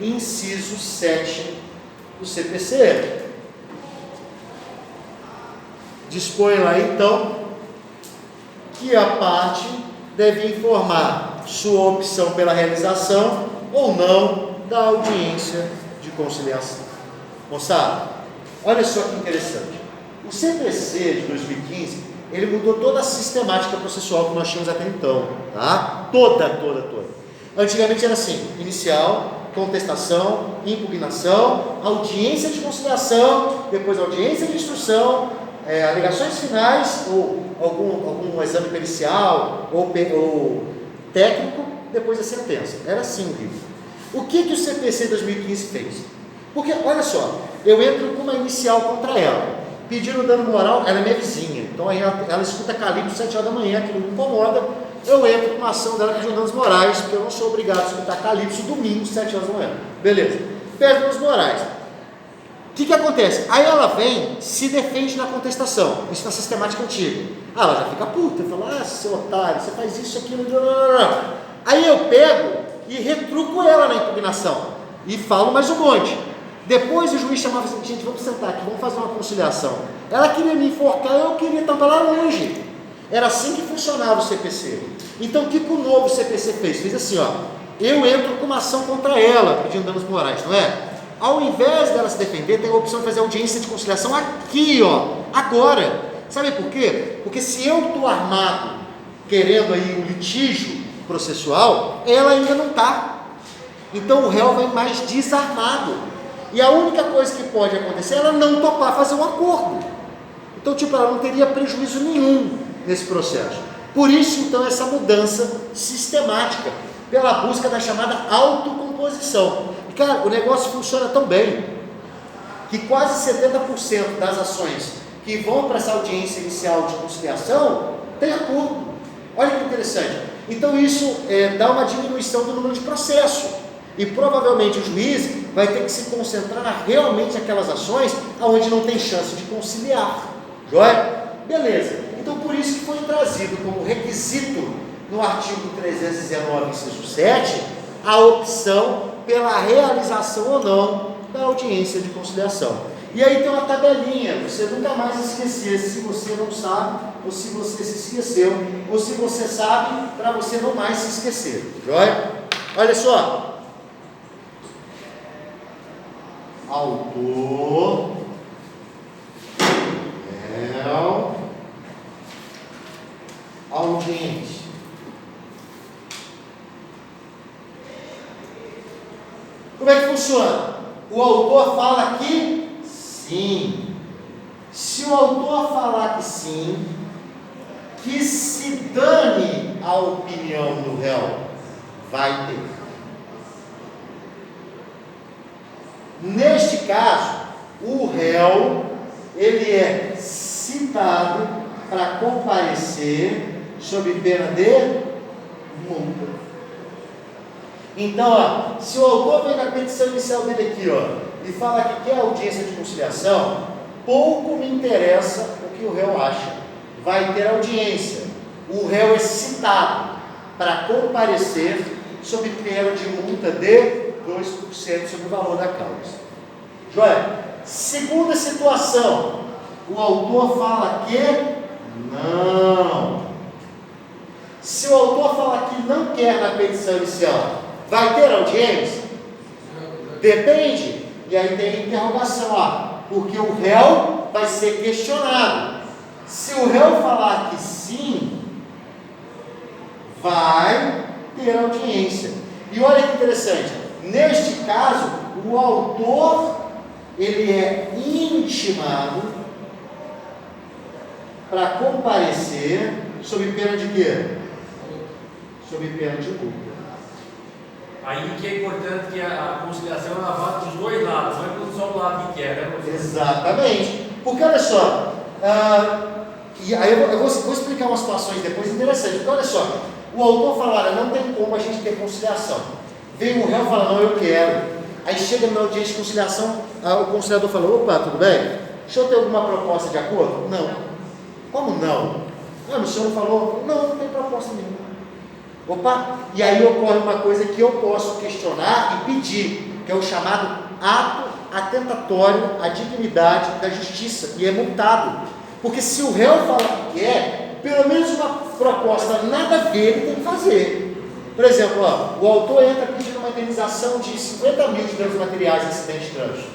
inciso 7 do CPC. Dispõe lá então que a parte deve informar sua opção pela realização ou não da audiência de conciliação. Moçada, olha só que interessante. O CPC de 2015, ele mudou toda a sistemática processual que nós tínhamos até então, tá? Toda. Antigamente era assim: inicial, contestação, impugnação, audiência de conciliação, depois audiência de instrução, alegações finais, ou algum exame pericial, ou técnico, depois a sentença. Era assim o livro. O que o CPC 2015 fez? Porque, olha só, eu entro com uma inicial contra ela, pedindo dano moral. Ela é minha vizinha, então aí ela escuta Calypso 7 horas da manhã, aquilo me incomoda. Eu entro com uma ação dela pedindo danos morais, porque eu não sou obrigado a escutar Calypso domingo 7 horas da manhã. Beleza, pede danos morais. O que acontece? Aí ela vem, se defende na contestação. Isso na sistemática antiga. Ela já fica puta, fala: seu otário, você faz isso, aquilo. Aí eu pego e retruco ela na impugnação e falo mais um monte. Depois o juiz chamava assim: gente, vamos sentar aqui, vamos fazer uma conciliação. Ela queria me enforcar, eu queria tampar lá longe. Era assim que funcionava o CPC. Então o que o novo CPC fez? Fez assim, ó: eu entro com uma ação contra ela, pedindo danos morais, não é? Ao invés dela se defender, tem a opção de fazer audiência de conciliação aqui, ó, agora. Sabe por quê? Porque se eu estou armado, querendo aí um litígio processual, ela ainda não está. Então o réu vem mais desarmado. E a única coisa que pode acontecer é ela não topar fazer um acordo. Então, ela não teria prejuízo nenhum nesse processo. Por isso, então, essa mudança sistemática, pela busca da chamada autocomposição. E, cara, o negócio funciona tão bem que quase 70% das ações que vão para essa audiência inicial de conciliação tem acordo. Olha que interessante. Então, isso dá uma diminuição do número de processo. E provavelmente o juiz vai ter que se concentrar realmente naquelas ações onde não tem chance de conciliar. Joia? Beleza. Então, por isso que foi trazido como requisito no artigo 319, inciso 7, a opção pela realização ou não da audiência de conciliação. E aí tem uma tabelinha, você nunca mais esquecer, se você não sabe, ou se você se esqueceu, ou se você sabe, para você não mais se esquecer. Joia? Olha só. Autor, réu, audiente. Como é que funciona? O autor fala que sim. Se o autor falar que sim, que se dane a opinião do réu, vai ter. Neste caso, o réu, ele é citado para comparecer sob pena de multa. Então, ó, se o autor vem na petição inicial dele aqui, ó, e fala que quer audiência de conciliação, pouco me interessa o que o réu acha. Vai ter audiência. O réu é citado para comparecer sob pena de multa de 2% sobre o valor da causa. Joia? Segunda situação, o autor fala que não. Se o autor fala que não quer na petição inicial, vai ter audiência? Depende. E aí tem a interrogação, ó, porque o réu vai ser questionado. Se o réu falar que sim, vai ter audiência. E olha que interessante, neste caso, o autor, ele é intimado para comparecer sob pena de quê? Sob pena de multa. Aí que é importante que a conciliação ela vá dos dois lados, não é só do lado que quer, né? Exatamente. Porque olha só, e aí eu vou explicar umas situações depois interessantes. Porque olha só, o autor fala: olha, não tem como a gente ter conciliação. Vem o réu e fala: não, eu quero. Aí chega na audiência de conciliação, o conciliador fala: opa, tudo bem? Deixa eu ter alguma proposta de acordo? Não. Como não? O senhor não falou? Não, não tem proposta nenhuma. Opa, e aí ocorre uma coisa que eu posso questionar e pedir. que é o chamado ato atentatório à dignidade da justiça, e é multado. Porque se o réu fala que pelo menos uma proposta nada a ver ele tem que fazer. Por exemplo, o autor entra pedindo uma indenização de 50 mil de danos materiais em acidente de trânsito.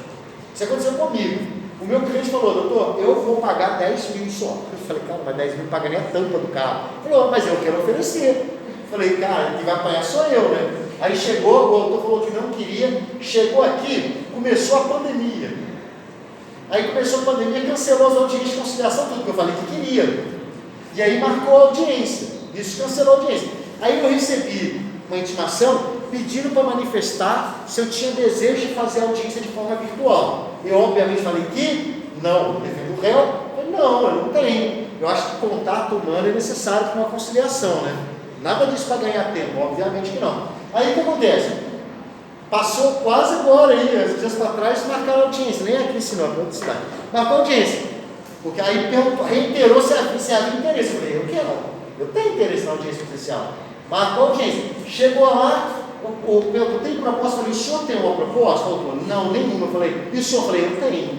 Isso aconteceu comigo. O meu cliente falou: doutor, eu vou pagar 10 mil só. Eu falei: cara, mas 10 mil paga nem a tampa do carro. Ele falou: mas eu quero oferecer. Eu falei: cara, quem vai apanhar sou eu, né? Aí chegou, o autor falou que não queria, chegou aqui, começou a pandemia. Aí começou a pandemia, cancelou as audiências de conciliação, tudo que eu falei que queria. E aí marcou a audiência, isso cancelou a audiência. Aí eu recebi uma intimação pedindo para manifestar se eu tinha desejo de fazer a audiência de forma virtual. Eu obviamente falei que não, defendo o réu. Eu falei: não, eu não tenho. Eu acho que contato humano é necessário para uma conciliação, né? Nada disso para ganhar tempo, obviamente que não. Aí o que acontece? Passou quase agora aí, às dias para trás, marcaram a audiência, nem aqui em Sinop, em outra cidade. Marcou a audiência, porque aí reiterou se havia interesse. Eu falei: eu quero, eu tenho interesse na audiência judicial. Marcou a audiência, chegou lá, eu tenho proposta. Eu falei: o senhor tem uma proposta? Doutor? Não, nenhuma. Eu falei: e o senhor? Eu falei: eu tenho.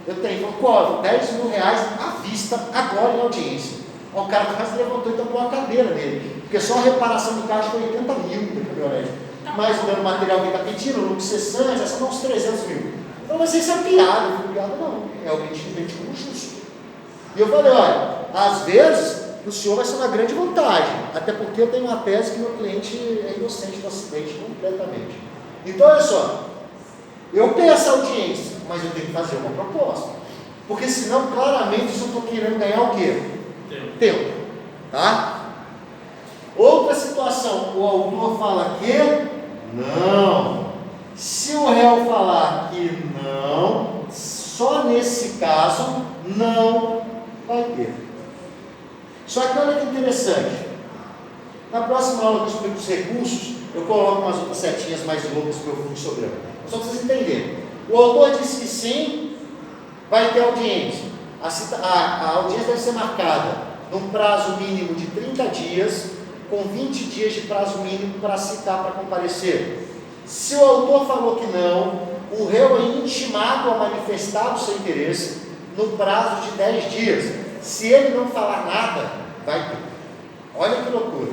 Falei: qual? 10 mil reais à vista, agora em audiência. O cara quase levantou e tampou a cadeira dele, porque só a reparação do carro foi 80 mil da caminhonete. Mas o dano material que ele está pedindo, o lucro cessante, são uns 300 mil. Então, mas isso é piada. Eu falei: piada não, é alguém que vende como justo. E eu falei: olha, às vezes o senhor vai ser uma grande vantagem, até porque eu tenho uma tese que meu cliente é inocente do acidente completamente. Então, olha só, eu peço audiência, mas eu tenho que fazer uma proposta, porque senão claramente eu estou querendo ganhar o quê? Tempo. Tá? Outra situação, o autor fala que não. Se o réu falar que não, só nesse caso não vai ter. Só que olha que interessante, na próxima aula que eu explico os recursos, eu coloco umas outras setinhas mais loucas que eu fui sobre. Só para vocês entenderem. O autor disse que sim, vai ter audiência. A audiência deve ser marcada num prazo mínimo de 30 dias, com 20 dias de prazo mínimo para citar para comparecer. Se o autor falou que não, o réu é intimado a manifestar o seu interesse no prazo de 10 dias. Se ele não falar nada, vai ter. Olha que loucura.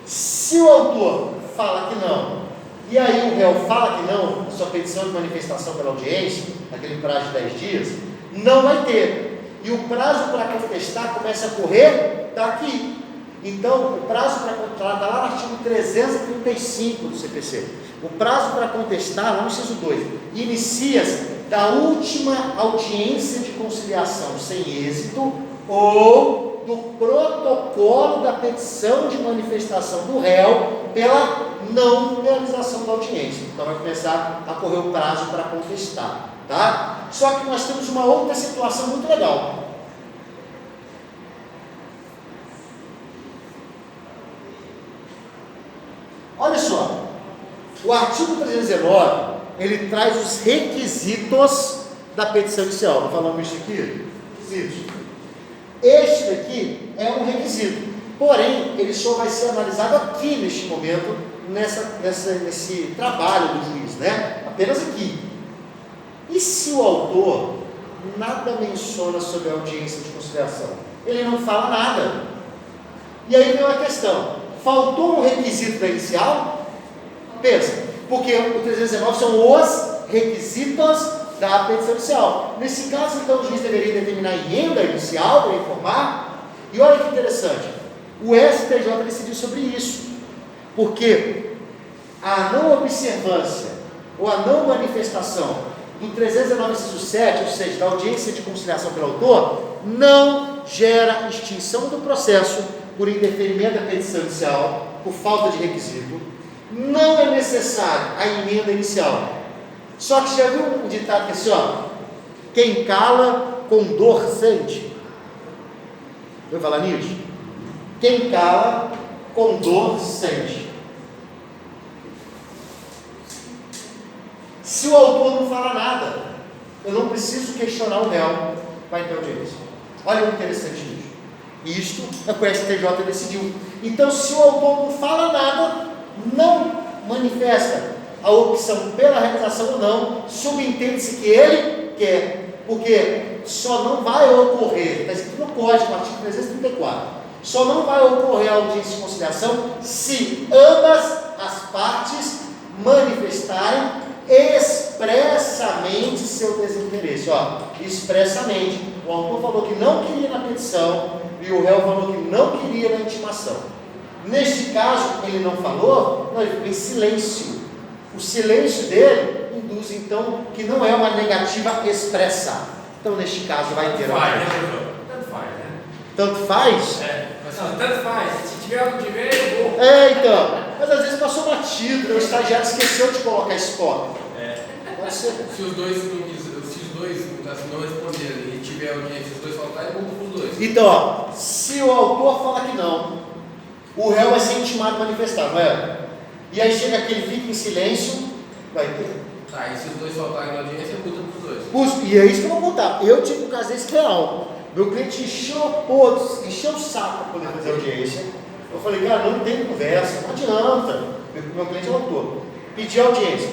Se o autor fala que não, e aí o réu fala que não, a sua petição de manifestação pela audiência, naquele prazo de 10 dias, não vai ter. E o prazo para contestar começa a correr daqui. Então, o prazo para contestar, está lá no artigo 335 do CPC. O prazo para contestar, no inciso 2, inicia-se da última audiência de conciliação sem êxito ou do protocolo da petição de manifestação do réu pela não realização da audiência. Então, vai começar a correr o prazo para contestar. Tá? Só que nós temos uma outra situação muito legal. Olha só, o artigo 319, ele traz os requisitos da petição inicial. Não falamos isso aqui? Isso. Este daqui é um requisito, porém, ele só vai ser analisado aqui neste momento, nesse trabalho do juiz, né? Apenas aqui. E se o autor nada menciona sobre a audiência de conciliação? Ele não fala nada. E aí vem uma questão: faltou um requisito da inicial? Pensa, porque o 319 são os requisitos da petição inicial. Nesse caso, então, o juiz deveria determinar a emenda inicial para informar. E olha que interessante, o STJ decidiu sobre isso, porque a não observância ou a não manifestação do 319, inciso 7, ou seja, da audiência de conciliação pelo autor, não gera extinção do processo por indeferimento da petição inicial, por falta de requisito. Não é necessário a emenda inicial. Só que já viu um ditado que é assim, ó: quem cala com dor sente. Vou falar nisso? Quem cala com dor sente. Se o autor não fala nada, eu não preciso questionar o réu para ter audiência. Olha o interessante disso. Isto é o que o STJ decidiu. Então, se o autor não fala nada, não manifesta a opção pela realização ou não, subentende-se que ele quer, porque só não vai ocorrer, está escrito no Código, no artigo 334, só não vai ocorrer a audiência de conciliação se ambas as partes manifestarem expressamente seu desinteresse. Expressamente, o autor falou que não queria na petição e o réu falou que não queria na intimação. Neste caso, ele não falou, não, ele ficou em silêncio. O silêncio dele induz então que não é uma negativa expressa. Então, neste caso, vai ter Tanto faz, né? Tanto faz? Tanto faz. Se tiver ou não tiver, eu vou. Então. Mas às vezes passou batido, o estagiário esqueceu de colocar spot. Pode ser. Se os dois não responderem e tiver audiência, os dois faltarem, multa para os dois. Então, se o autor fala que não, o réu vai ser intimado a manifestar, não é? E aí chega aquele fica em silêncio, vai ter. Tá, e se os dois faltarem na audiência, multa para os dois. E é isso que eu vou contar. Eu tive um caso desse real. Meu cliente encheu o saco para poder fazer audiência. Eu falei, cara, não tem conversa, não adianta. Meu cliente é autor. Pediu audiência.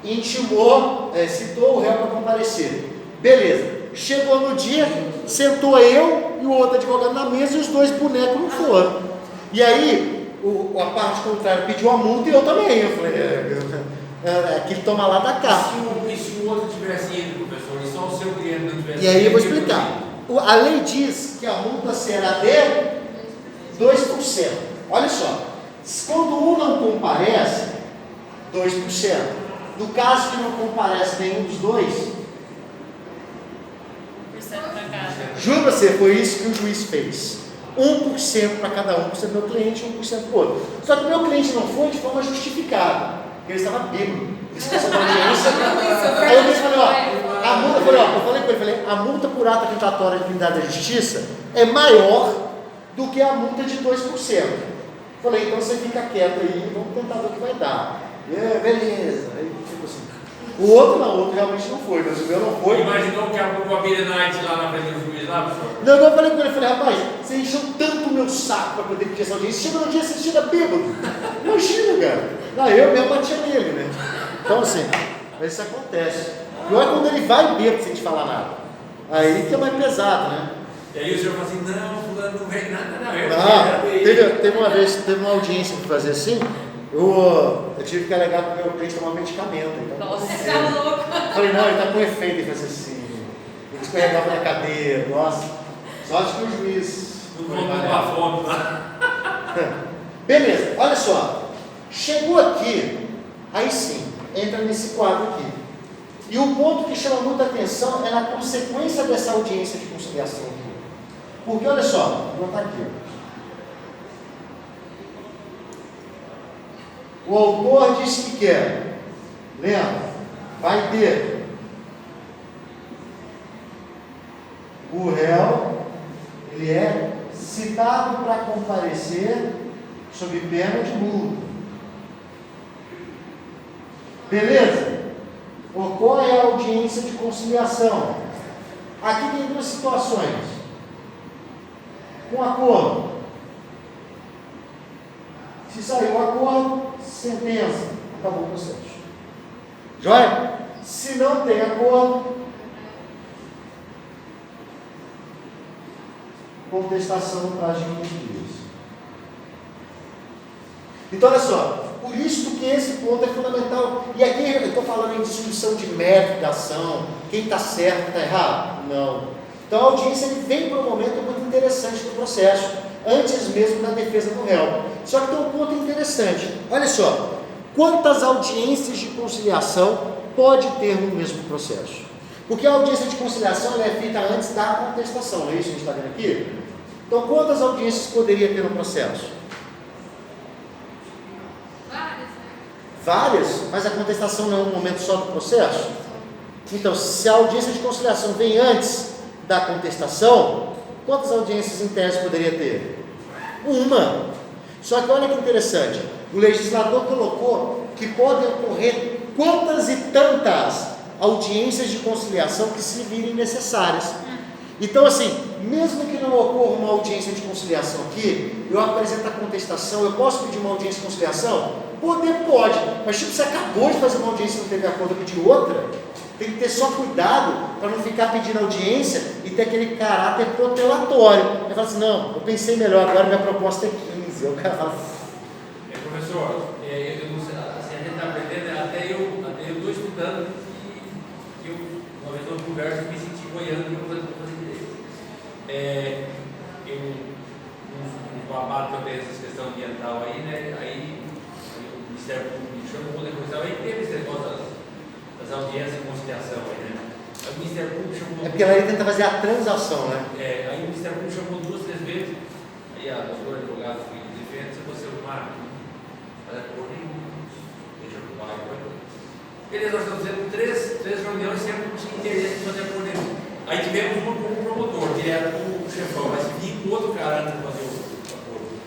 Intimou, citou o réu para comparecer. Beleza. Chegou no dia, sentou eu e o outro advogado na mesa e os dois bonecos não foram. E aí, a parte contrária pediu a multa e eu também. Eu falei, aquele toma lá da cá. E se o outro tivesse ido, professor, e só o seu cliente não tivesse ido? E aí eu vou explicar. A lei diz que a multa será de 2%. Olha só, quando um não comparece, 2%. No caso que não comparece nenhum dos dois, juro pra você, foi isso que o juiz fez. 1% para cada um, 1% do meu cliente e 1% para o outro. Só que o meu cliente não foi de forma justificada, porque ele estava bêbado. Esqueceu da audiência. Aí eu falei, a multa, eu falei com ele, a multa por ato atentatório à dignidade da justiça é maior do que a multa de 2%. Falei, então você fica quieto aí, vamos tentar ver o que vai dar. Beleza. Aí tipo assim. O outro não, o outro realmente não foi, mas o meu não foi. Imaginou que a probabilidade lá na frente do juiz lá, professor? Não, eu falei com ele, falei, rapaz, você encheu tanto o meu saco para poder pedir essa audiência, chega no dia você chega bêbado. Imagina, cara. Não, eu mesmo batia nele, né? Então assim, mas isso acontece. Pior é quando ele vai bêbado sem te falar nada. Aí que é mais pesado, né? E aí o senhor fala assim, não, fulano não vem nada, não. Teve uma vez, teve uma audiência para fazer assim, eu tive que alegar para o meu cliente tomar medicamento. Então, nossa, você tá louco. Falei, não, ele está com efeito, ele fazia assim, ele escorregava na cadeira, nossa, só acho que o juiz não foi para fome lá. Beleza, olha só, chegou aqui, aí sim, entra nesse quadro aqui. E o ponto que chama muita atenção é na consequência dessa audiência de conciliação aqui. Porque olha só, vou botar aqui. O autor disse que quer. Lembra? Vai ter o réu, ele é citado para comparecer sob pena de multa. Beleza? Ocorre a audiência de conciliação. Aqui tem duas situações. Com acordo. Se sair o acordo, sentença. Acabou o processo. Joia? Se não tem acordo, contestação no prazo de 15 dias. Então, olha só. Por isso que esse ponto é fundamental. E aqui eu estou falando em discussão de mérito da ação, quem está certo, quem está errado? Não. Então a audiência ele vem para um momento muito interessante do processo, antes mesmo da defesa do réu. Só que tem um ponto interessante. Olha só, quantas audiências de conciliação pode ter no mesmo processo? Porque a audiência de conciliação ela é feita antes da contestação, não é isso que a gente está vendo aqui? Então quantas audiências poderia ter no processo? Várias, mas a contestação não é um momento só do processo? Então, se a audiência de conciliação vem antes da contestação, quantas audiências em tese poderia ter? Uma. Só que olha que interessante, o legislador colocou que podem ocorrer quantas e tantas audiências de conciliação que se virem necessárias. Então assim, mesmo que não ocorra uma audiência de conciliação aqui, eu apresento a contestação, eu posso pedir uma audiência de conciliação? Poder pode, mas tipo, você acabou de fazer uma audiência e não teve acordo, pedir outra, tem que ter só cuidado para não ficar pedindo audiência e ter aquele caráter protelatório. Aí fala assim, não, eu pensei melhor, agora minha proposta é 15. Aí o cara fala... Professor, eu não sei, assim, a gente está aprendendo, até eu estou estudando que eu, uma vez eu converso, me senti boiando para fazer direito. Um babado que eu tenho essa questão ambiental aí, né? Aí o Ministério Público me chamou depois, aí teve esse negócio das audiências de conciliação aí, né? Aí o Ministério Público chamou. É porque ela tenta fazer a transação, né? Aí o Ministério Público chamou 2, 3 vezes, aí a doutora advogada que defende, se você arrumar, para por nenhum, deixa eu arrumar agora. Beleza, nós estamos fazendo 3 reuniões sempre não tinha interesse de fazer por nenhum. Aí tivemos uma com o promotor, direto com o chefão, mas vi com outro cara antes de fazer o acordo.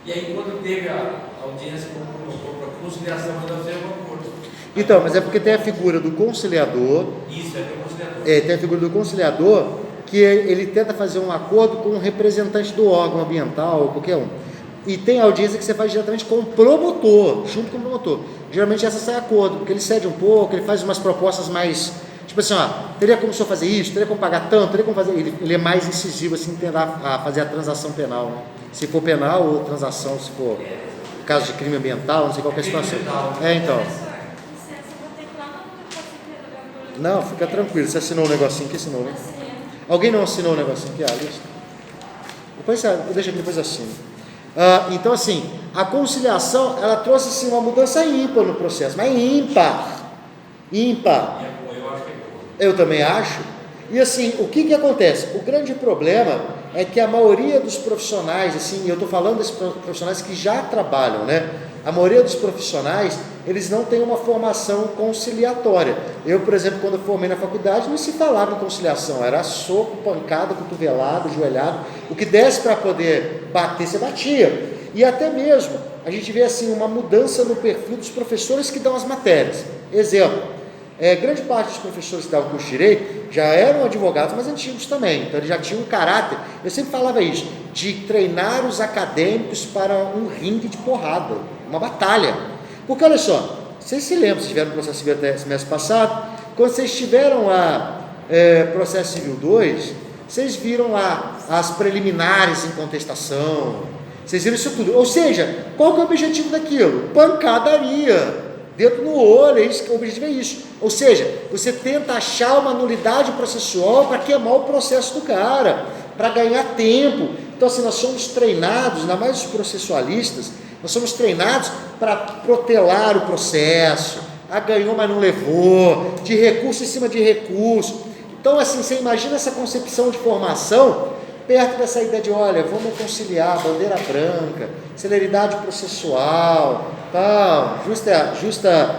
E aí, quando teve a audiência com o promotor para conciliação, nós fizemos um acordo. Então, mas é porque tem a figura do conciliador. Isso, tem o conciliador. Tem a figura do conciliador que ele tenta fazer um acordo com um representante do órgão ambiental, ou qualquer um. E tem a audiência que você faz diretamente com o promotor, junto com o promotor. Geralmente essa sai acordo, porque ele cede um pouco, ele faz umas propostas mais... Tipo assim, teria como o senhor fazer isso, teria como pagar tanto, teria como fazer... Ele é mais incisivo, assim, tentar fazer a transação penal, né? Se for penal ou transação, se for caso de crime ambiental, não sei qual que é a situação. Então. Não, fica tranquilo, você assinou um negocinho que assinou, né? Alguém não assinou um negocinho aqui, Alice? Depois deixa aqui, depois assino. Então, assim, a conciliação, ela trouxe, assim, uma mudança ímpar no processo, mas ímpar. Eu também acho. E assim, o que acontece? O grande problema é que a maioria dos profissionais, assim, eu estou falando desses profissionais que já trabalham, né? A maioria dos profissionais, eles não têm uma formação conciliatória. Eu, por exemplo, quando eu formei na faculdade, não se falava em conciliação, era soco, pancada, cotovelado, joelhado, o que desse para poder bater, você batia. E até mesmo, a gente vê assim, uma mudança no perfil dos professores que dão as matérias. Exemplo, grande parte dos professores que davam curso de Direito já eram advogados, mas antigos também, então eles já tinham um caráter, eu sempre falava isso, de treinar os acadêmicos para um ringue de porrada, uma batalha, porque olha só, vocês se lembram, vocês tiveram processo civil até semestre passado, quando vocês tiveram lá processo civil 2, vocês viram lá as preliminares em contestação, vocês viram isso tudo, ou seja, qual que é o objetivo daquilo? Pancadaria, dedo no olho, o objetivo é isso. Ou seja, você tenta achar uma nulidade processual para queimar o processo do cara, para ganhar tempo. Então, assim, nós somos treinados, ainda mais os processualistas, nós somos treinados para protelar o processo, ganhou, mas não levou, de recurso em cima de recurso. Então, assim, você imagina essa concepção de formação perto dessa ideia de, olha, vamos conciliar, bandeira branca, celeridade processual, tal, justa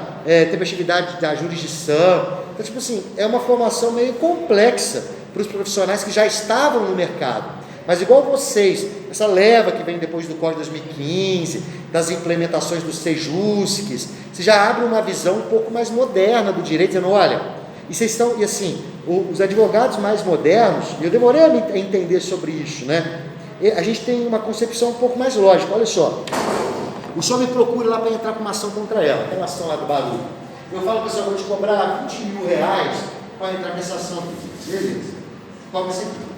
tempestividade da jurisdição. Então, tipo assim, é uma formação meio complexa para os profissionais que já estavam no mercado. Mas igual vocês, essa leva que vem depois do Código de 2015, das implementações dos SEJUSCs, você já abre uma visão um pouco mais moderna do direito, dizendo, olha, e assim, os advogados mais modernos, eu demorei a entender sobre isso, né? A gente tem uma concepção um pouco mais lógica, olha só, o senhor me procura lá para entrar com uma ação contra ela, tem uma ação lá do barulho, eu falo para o senhor, vou te cobrar 20 mil reais para entrar nessa ação, beleza, cobra esse aqui.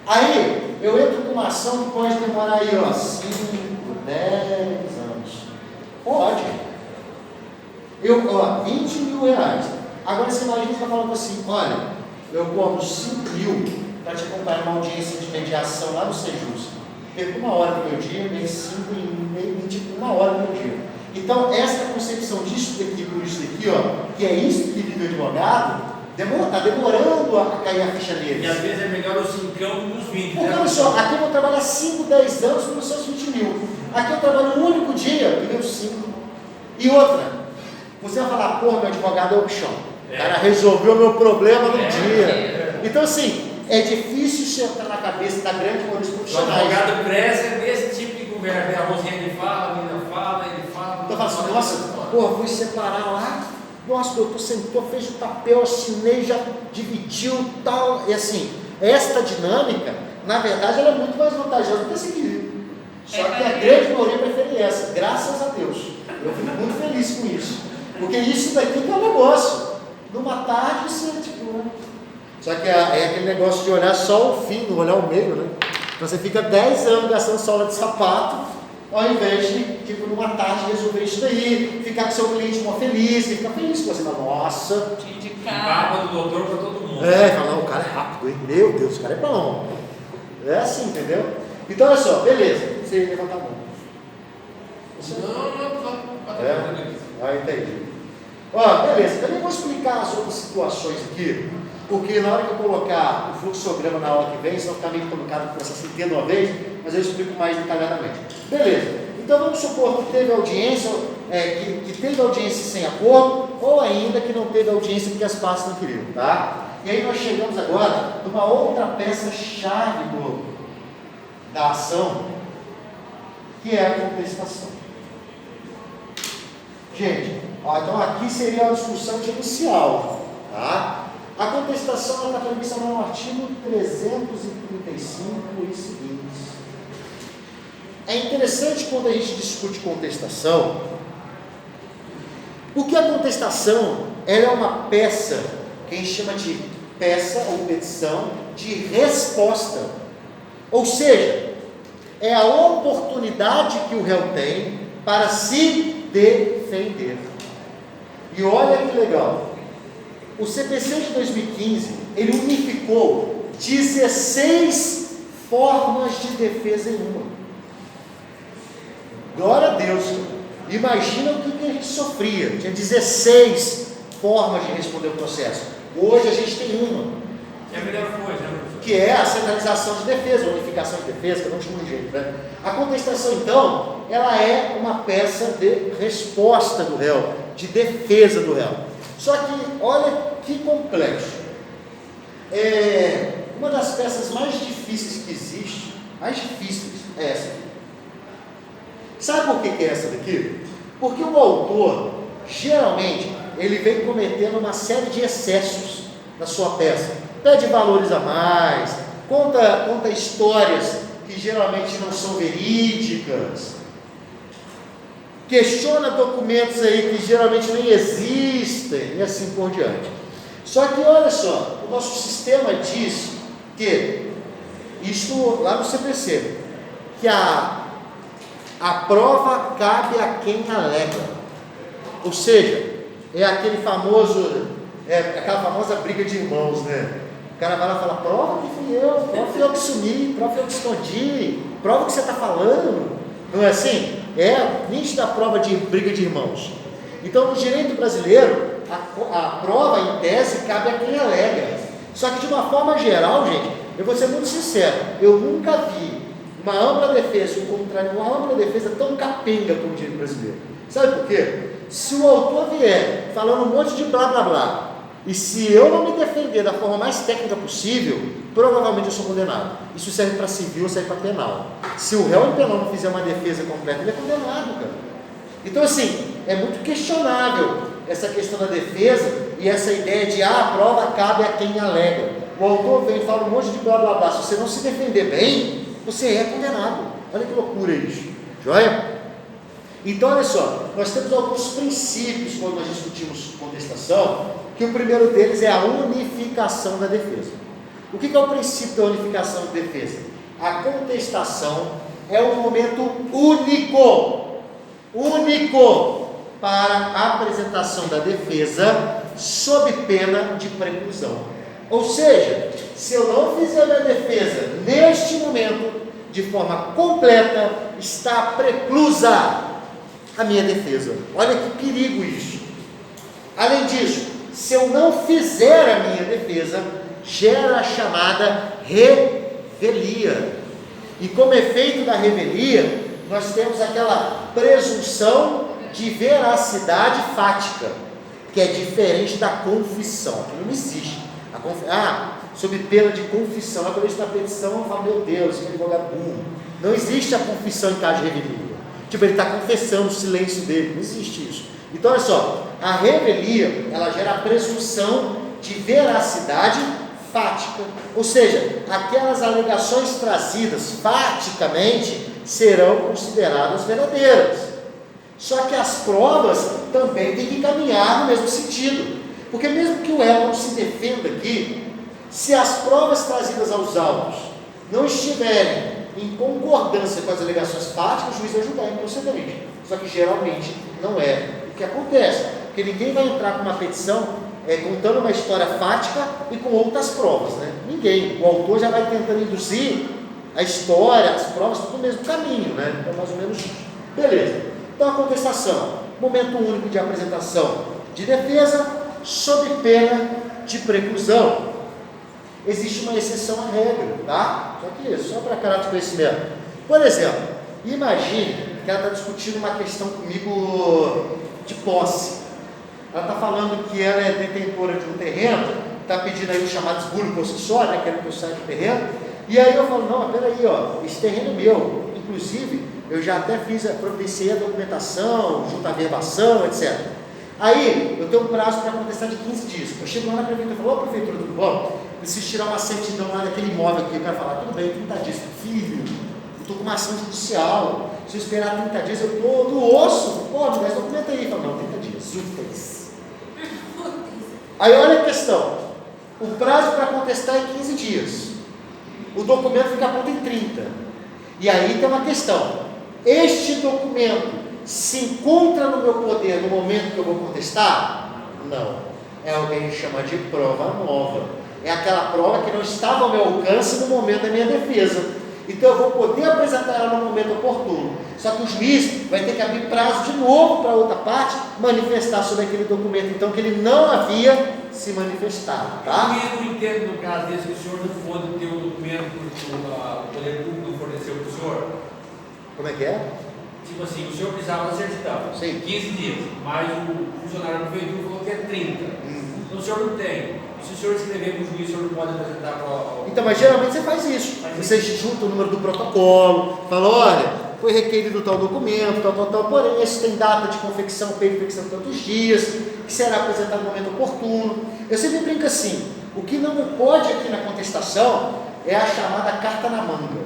Aí, eu entro com uma ação que pode demorar aí, 5, 10 anos, pode, 20 mil reais. Agora você imagina que está falando assim, olha, eu cobro 5 mil para te acompanhar uma audiência de mediação lá no SEJUSC. Perco 1 hora do meu dia, meio 5 e tipo 1 hora do meu dia. Então, essa concepção disso daqui, por isso daqui, que é isso que vive o advogado, está demorando a cair a ficha deles. E às vezes é melhor os 5 dos 20. Porque olha só, aqui eu vou trabalhar 5, 10 anos nos seus 20 mil. Aqui eu trabalho um único dia, ganho 5. E outra, você vai falar, porra, meu advogado é o bichão. O cara resolveu o meu problema no dia. Então, assim, é difícil você entrar na cabeça da grande maioria dos profissionais. O advogado cresce desse tipo de conversa. A Rosinha ele fala, a menina fala, ele fala. Então, eu falo assim, nossa, porra, fui separar lá. Nossa, doutor sentou, fez o papel, assinei, já dividiu e tal. E assim, esta dinâmica, na verdade, ela é muito mais vantajosa do que essa aqui. Só que a grande maioria prefere essa, graças a Deus. Eu fico muito feliz com isso. Porque isso daqui que é um negócio. Numa tarde você, tipo... Só que é aquele negócio de olhar só o fim, não olhar o meio, né? Então você fica 10 anos gastando sola de sapato, ao invés de, tipo, numa tarde resolver isso daí, ficar com seu cliente mó feliz, ele fica feliz com você, fala, nossa... De barba do doutor para todo mundo. Fala, não, o cara é rápido, hein? Meu Deus, o cara é bom. É assim, entendeu? Então, olha só, beleza, você levanta a mão. Não. Entendi. Ó, beleza, também vou explicar as outras situações aqui, porque na hora que eu colocar o fluxograma na aula que vem, senão ficar meio complicado começar a se entender uma vez, mas eu explico mais detalhadamente. Beleza, então vamos supor que teve audiência, que teve audiência sem acordo, ou ainda que não teve audiência porque as partes não queriam, tá? E aí nós chegamos agora numa outra peça-chave da ação, que é a contestação. Gente, então aqui seria a discussão inicial, tá? A contestação está prevista no artigo 335 e seguintes. É interessante quando a gente discute contestação, porque a contestação ela é uma peça, que a gente chama de peça ou petição de resposta. Ou seja, é a oportunidade que o réu tem para se defender. E olha que legal, o CPC de 2015, ele unificou 16 formas de defesa em uma. Glória a Deus, imagina o que a gente sofria, tinha 16 formas de responder o processo, hoje a gente tem uma. É a melhor coisa, né, professor? Que é a centralização de defesa, a unificação de defesa, que eu não chamo de jeito, né? A contestação, então, ela é uma peça de resposta do réu, de defesa do réu. Só que, olha que complexo. Uma das peças mais difíceis que existe, mais difíceis, é essa aqui. Sabe por que é essa daqui? Porque o autor, geralmente, ele vem cometendo uma série de excessos na sua peça. Pede valores a mais, conta histórias que geralmente não são verídicas, questiona documentos aí que geralmente nem existem, e assim por diante. Só que olha só, o nosso sistema diz que, isto lá no CPC, que a prova cabe a quem alega. Ou seja, é aquele famoso, aquela famosa briga de irmãos, né? O cara vai lá e fala, prova que fui eu, prova que eu que sumi, prova que eu que escondi, prova que você está falando. Não é assim? É nítida a prova de briga de irmãos. Então, no direito brasileiro, a prova em tese cabe a quem alega. Só que de uma forma geral, gente, eu vou ser muito sincero, eu nunca vi uma ampla defesa, uma ampla defesa tão capenga como o direito brasileiro. Sabe por quê? Se o autor vier falando um monte de blá blá blá, e se eu não me defender da forma mais técnica possível, provavelmente eu sou condenado. Isso serve para civil ou serve para penal. Se o réu em penal não fizer uma defesa completa, ele é condenado, cara. Então, assim, é muito questionável essa questão da defesa e essa ideia de a prova cabe a quem alega. O autor vem e fala um monte de blá blá blá. Se você não se defender bem, você é condenado. Olha que loucura isso. Joia? Então, olha só, nós temos alguns princípios quando nós discutimos contestação, que o primeiro deles é a unificação da defesa. O que é o princípio da unificação de defesa? A contestação é um momento único para a apresentação da defesa sob pena de preclusão. Ou seja, se eu não fizer minha defesa neste momento, de forma completa, está preclusa a minha defesa. Olha que perigo isso. Além disso, se eu não fizer a minha defesa, gera a chamada revelia. E como efeito da revelia, nós temos aquela presunção de veracidade fática, que é diferente da confissão. Aquilo não existe. Sob pena de confissão, quando eu estou na petição, eu falo, meu Deus, que advogado burro. Não existe a confissão em caso de revelia. Tipo, ele está confessando o silêncio dele, não existe isso. Então, olha só, a revelia, ela gera a presunção de veracidade fática, ou seja, aquelas alegações trazidas faticamente serão consideradas verdadeiras. Só que as provas também têm que caminhar no mesmo sentido. Porque mesmo que o réu não se defenda aqui, se as provas trazidas aos autos não estiverem em concordância com as alegações fáticas, o juiz vai julgar improcedente. Só que geralmente não é o que acontece. Porque ninguém vai entrar com uma petição contando uma história fática e com outras provas, né? Ninguém. O autor já vai tentando induzir a história, as provas, tudo no mesmo caminho, né? Então, mais ou menos isso. Beleza. Então, a contestação. Momento único de apresentação de defesa, sob pena de preclusão. Existe uma exceção à regra, tá? Só que isso, só para caráter de conhecimento. Por exemplo, imagine que ela está discutindo uma questão comigo de posse. Ela está falando que ela é detentora de um terreno, está pedindo aí o chamado esbulho possessório, né, querendo que eu saia do terreno, e aí eu falo, não, peraí, ó, esse terreno é meu, inclusive, eu já até providenciei a documentação, junto à verbação, etc. Aí, eu tenho um prazo para contestar de 15 dias, eu chego lá na prefeitura e falo, ô prefeitura, tudo bom? Preciso tirar uma certidão lá daquele imóvel aqui, o cara fala, tudo bem, 30 dias, filho, eu estou com uma ação judicial, se eu esperar 30 dias, eu estou do osso, pô, me dá esse documento aí, falo, não, 30 dias, úteis. Aí olha a questão, o prazo para contestar é 15 dias, o documento fica pronto em 30, e aí tem uma questão, este documento se encontra no meu poder no momento que eu vou contestar? Não, é o que a gente chama de prova nova, é aquela prova que não estava ao meu alcance no momento da minha defesa, então eu vou poder apresentar ela no momento oportuno, só que o juiz vai ter que abrir prazo de novo para outra parte manifestar sobre aquele documento, então que ele não havia se manifestado, tá? Eu não entendo no caso desse que o senhor não pode ter um documento que o poder público forneceu para o senhor. Como é que é? Tipo assim, o senhor precisava da certidão, Sim. 15 dias, mas o funcionário da prefeitura falou que é 30. Então o senhor não tem. Se o senhor escrever para o juiz, o senhor não pode apresentar para o... Então, mas geralmente você faz isso. Você junta o número do protocolo, fala, olha, foi requerido tal documento, tal, porém, esse tem data de confecção, perfeição tantos dias, que será apresentado no momento oportuno. Eu sempre brinco assim, o que não pode aqui na contestação é a chamada carta na manga.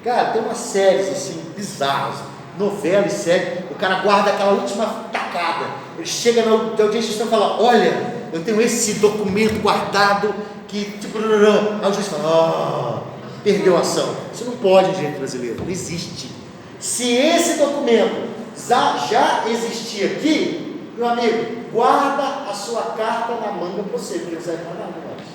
Cara, tem umas séries assim, bizarras, novela e série, o cara guarda aquela última tacada, ele chega na audiência e fala, olha, eu tenho esse documento guardado que, tipo, aí o juiz fala, perdeu a ação. Isso não pode em direito brasileiro, não existe. Se esse documento já existia aqui, meu amigo, guarda a sua carta na manga para você, porque não serve para nada mais.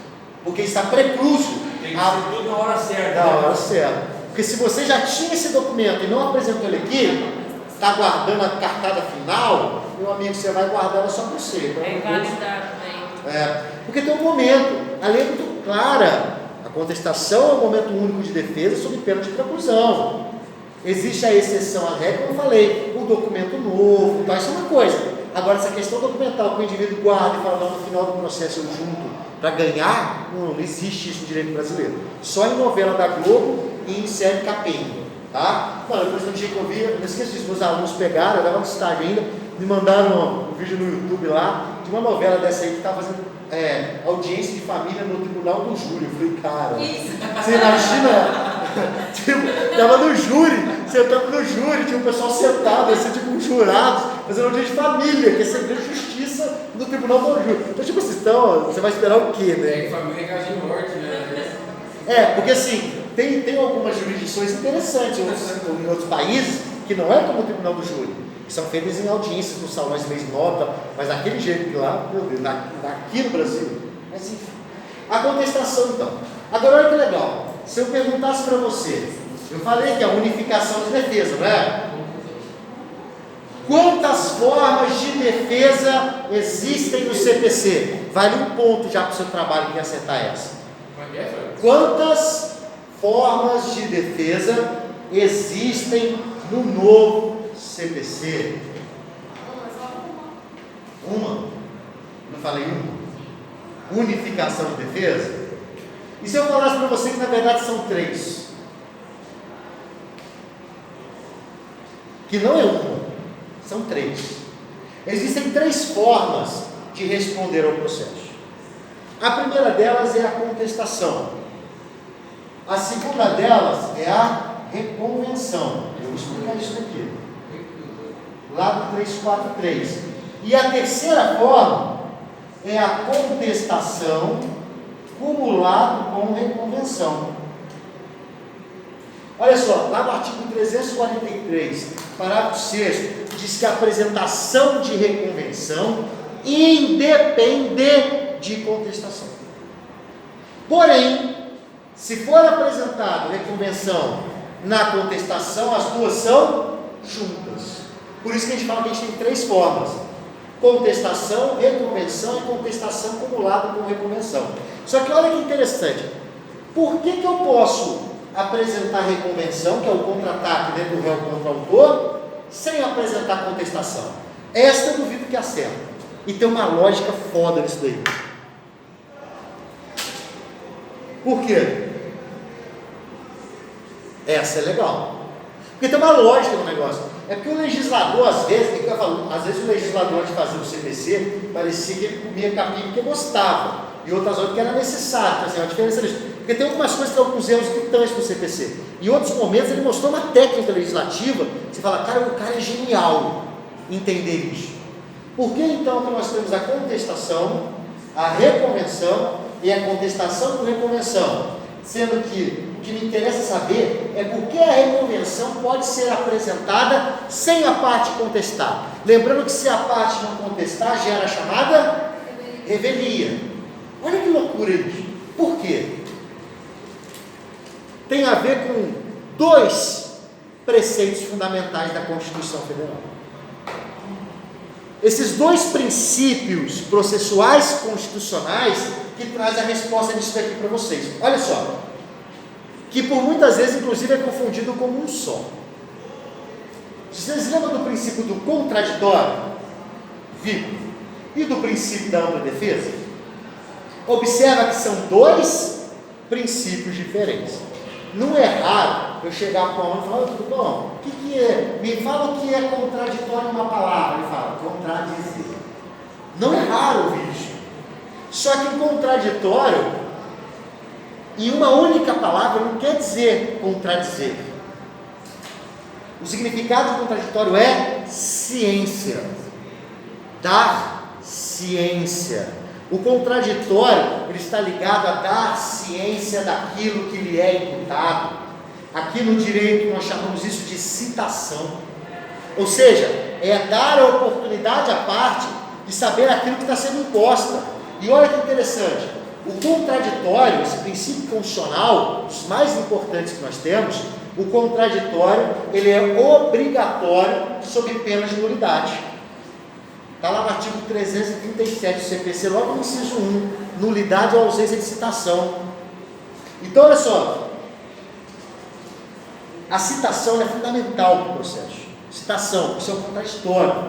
Porque está precluso. Tem que ser tudo na hora certa. Na hora certa. Porque se você já tinha esse documento e não apresentou ele aqui, está guardando a cartada final, meu amigo, você vai guardar ela só para você. É invalidado, porque tem um momento, a lei é muito clara, a contestação é um momento único de defesa sob pena de preclusão. Existe a exceção à regra, como eu falei, o documento novo, então isso é uma coisa. Agora, essa questão documental que o indivíduo guarda e fala, não, no final do processo eu junto para ganhar, não existe isso no direito brasileiro. Só em novela da Globo e em série capenga, tá? Mano, depois do dia que eu vi, não esqueço disso, meus alunos pegaram, eu dava um estágio ainda, me mandaram um vídeo no YouTube lá, de uma novela dessa aí que estava fazendo audiência de família no tribunal do júri. Eu falei, cara, você imagina, tipo, tava no júri, sentando no júri, tinha um pessoal sentado, assim, tipo, um jurados, fazendo audiência de família, que é segredo de justiça no tribunal do júri. Então, tipo assim, você vai esperar o quê, né? Família é casa de morte, né? Porque assim, tem algumas jurisdições interessantes em outros países, que não é como o tribunal do júri, que são feitas em audiências nos salões de leis nota, mas daquele jeito que lá, meu Deus, aqui no Brasil. Mas enfim, a contestação então. Agora olha que legal, se eu perguntasse para você, eu falei que é a unificação de defesa, não é? Quantas formas de defesa existem no CPC? Vale um ponto já para o seu trabalho que acertar essa. Quantas formas de defesa existem no novo CPC? Uma? Não falei uma? Unificação de defesa? E se eu falasse para você que na verdade são 3? Que não é uma, são 3. Existem 3 formas de responder ao processo. A primeira delas é a contestação. A segunda delas é a reconvenção. Eu vou explicar isso aqui. lá do 343. E a terceira forma é a contestação cumulado com reconvenção. Olha só, lá no artigo 343, parágrafo 6º, diz que a apresentação de reconvenção independe de contestação. Porém, se for apresentado reconvenção na contestação, as duas são juntas. Por isso que a gente fala que a gente tem três formas: contestação, reconvenção e contestação cumulada com reconvenção. Só que olha que interessante, por que eu posso apresentar reconvenção, que é o contra-ataque do réu contra o autor, sem apresentar contestação? Esta eu duvido que acerta. E tem uma lógica foda nisso daí. Por quê? Essa é legal. Porque tem uma lógica no negócio. É porque o legislador, às vezes o legislador, antes de fazer o CPC, parecia que ele comia capim porque gostava, e outras horas que era necessário. Então, assim, a diferença disso. Porque tem algumas coisas que tem alguns erros gritantes no CPC. Em outros momentos ele mostrou uma técnica legislativa, você fala, cara, o cara é genial em entender isso. Por que então que nós temos a contestação, a reconvenção e a contestação com reconvenção? Sendo que o que me interessa saber é por que a reconvenção pode ser apresentada sem a parte contestar. Lembrando que se a parte não contestar, gera a chamada revelia. Olha que loucura isso. Por quê? Tem a ver com dois preceitos fundamentais da Constituição Federal. Esses dois princípios processuais constitucionais que traz a resposta disso daqui para vocês. Olha só, que por muitas vezes, inclusive, é confundido como um só. Vocês lembram do princípio do contraditório, Vitor, e do princípio da ampla defesa? Observa que são dois princípios diferentes. Não é raro eu chegar para o aluno e falar, tudo bom, o que é? Me fala o que é contraditório em uma palavra. Ele fala, contradizer. Não é raro ouvir isso. Só que o contraditório, em uma única palavra, não quer dizer contradizer. O significado do contraditório é ciência. Dar ciência. O contraditório, ele está ligado a dar ciência daquilo que lhe é imputado. Aqui no direito nós chamamos isso de citação. Ou seja, é dar a oportunidade à parte de saber aquilo que está sendo imposta. E olha que interessante, o contraditório, esse princípio constitucional, os mais importantes que nós temos, o contraditório, ele é obrigatório sob pena de nulidade. Está lá no artigo 337 do CPC, logo no inciso 1, nulidade ou ausência de citação. Então, olha só, a citação é fundamental para o processo. Citação, isso é um contraditório.